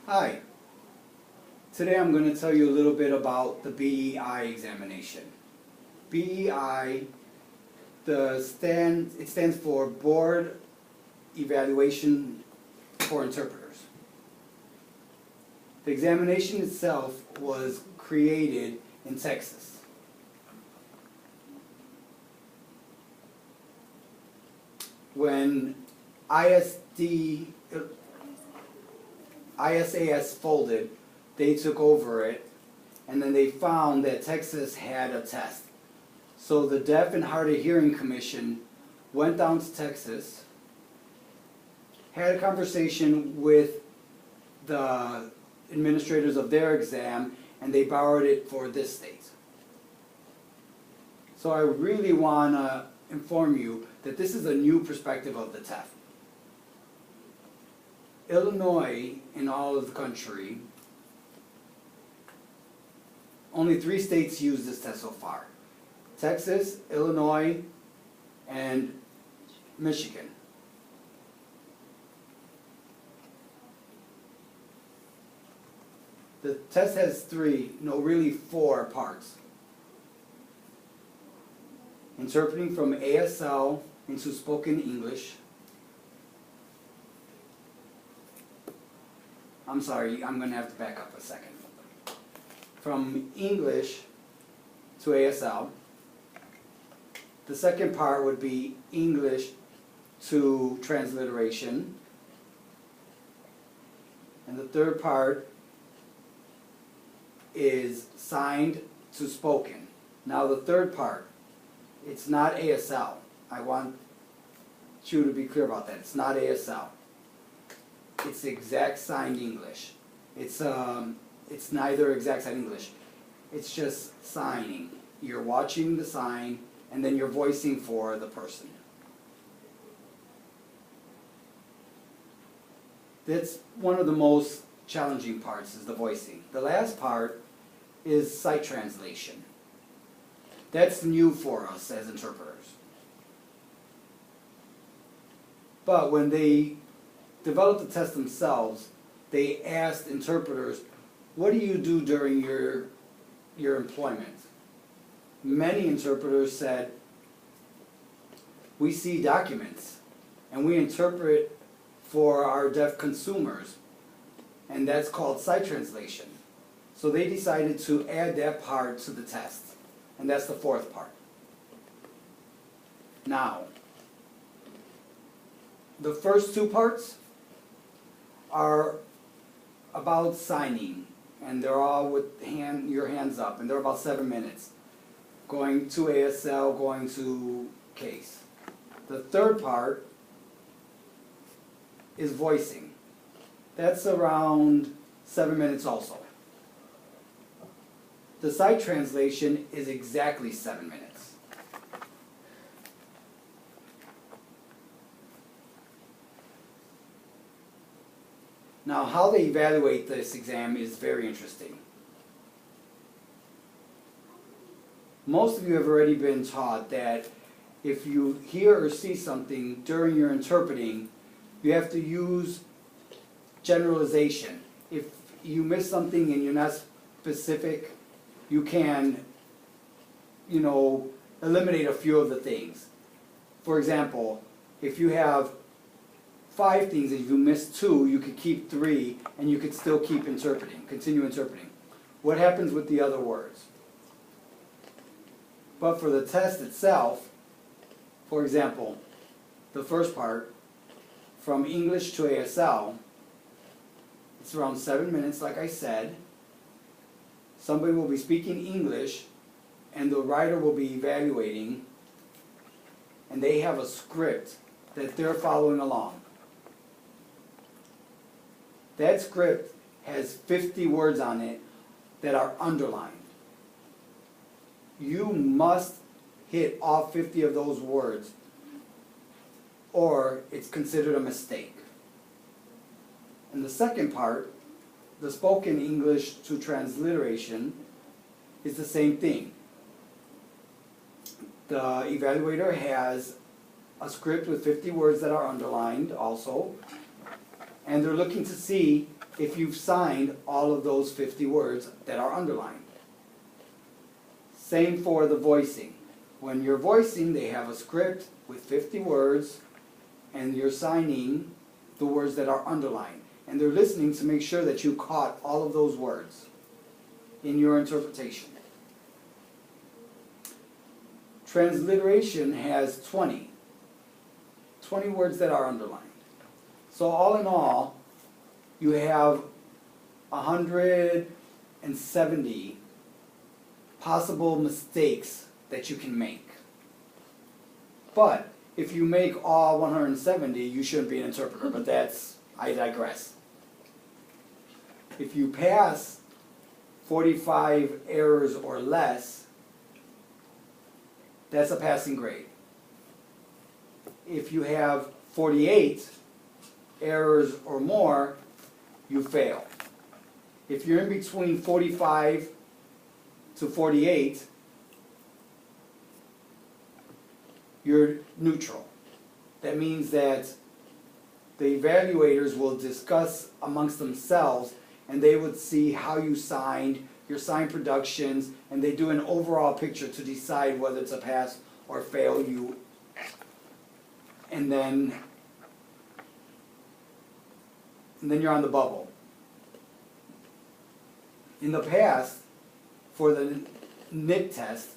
Hi, today I'm going to tell you a little bit about the BEI examination. BEI, it stands for Board Evaluation for Interpreters. The examination itself was created in Texas. When ISAS folded, they took over it, and then they found that Texas had a test. So the Deaf and Hard of Hearing Commission went down to Texas, had a conversation with the administrators of their exam, and they borrowed it for this state. So I really want to inform you that this is a new perspective of the test. Illinois, in all of the country, only 3 states use this test so far. Texas, Illinois, and Michigan. The test has 4 parts. Interpreting from ASL into spoken English. I'm sorry, I'm going to have to back up a second. From English to ASL. The second part would be English to transliteration. And the third part is signed to spoken. Now the third part, it's not ASL. I want you to be clear about that. It's not ASL. It's exact signed English. It's neither exact signed English. It's just signing. You're watching the sign, and then you're voicing for the person. That's one of the most challenging parts, is the voicing. The last part is sight translation. That's new for us as interpreters. But when they developed the test themselves, they asked interpreters, what do you do during your employment? Many interpreters said, we see documents and we interpret for our deaf consumers, and that's called sight translation. So they decided to add that part to the test, and that's the 4th part. Now, the first 2 parts are about signing, and they're all with your hands up, and they're about 7 minutes. Going to ASL, going to case. The third part is voicing. That's around 7 minutes also. The sight translation is exactly 7 minutes. Now, how they evaluate this exam is very interesting. Most of you have already been taught that if you hear or see something during your interpreting, you have to use generalization. If you miss something and you're not specific, you can, eliminate a few of the things. For example, if you have 5 things, if you miss 2, you could keep 3, and you could still keep interpreting, continue interpreting. What happens with the other words? But for the test itself, for example, the first part, from English to ASL, it's around 7 minutes, like I said. Somebody will be speaking English, and the writer will be evaluating, and they have a script that they're following along. That script has 50 words on it that are underlined. You must hit all 50 of those words, or it's considered a mistake. And the second part, the spoken English to transliteration, is the same thing. The evaluator has a script with 50 words that are underlined also, and they're looking to see if you've signed all of those 50 words that are underlined. Same for the voicing. When you're voicing, they have a script with 50 words, and you're signing the words that are underlined. And they're listening to make sure that you caught all of those words in your interpretation. Transliteration has 20 words that are underlined. So all in all, you have 170 possible mistakes that you can make. But if you make all 170, you shouldn't be an interpreter, but I digress. If you pass 45 errors or less, that's a passing grade. If you have 48 errors or more, you fail. If you're in between 45 to 48, you're neutral. That means that the evaluators will discuss amongst themselves, and they would see how you signed, your sign productions, and they do an overall picture to decide whether it's a pass or fail you. And then you're on the bubble. In the past, for the NIT test,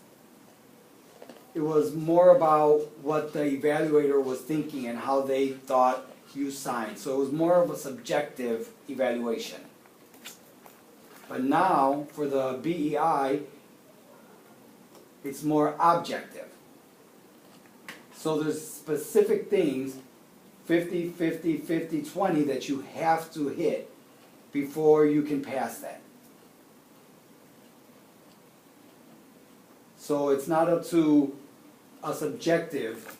it was more about what the evaluator was thinking and how they thought you signed. So it was more of a subjective evaluation. But now, for the BEI, it's more objective. So there's specific things, 50, 50, 50, 20, that you have to hit before you can pass that. So it's not up to a subjective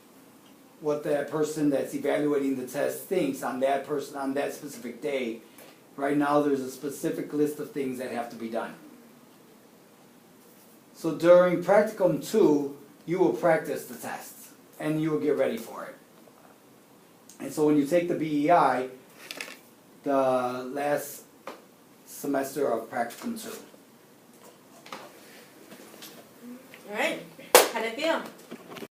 what that person that's evaluating the test thinks on that person on that specific day. Right now there's a specific list of things that have to be done. So during practicum 2, you will practice the tests and you will get ready for it. And so when you take the BEI, the last semester of practicum 2. All right, how'd it feel?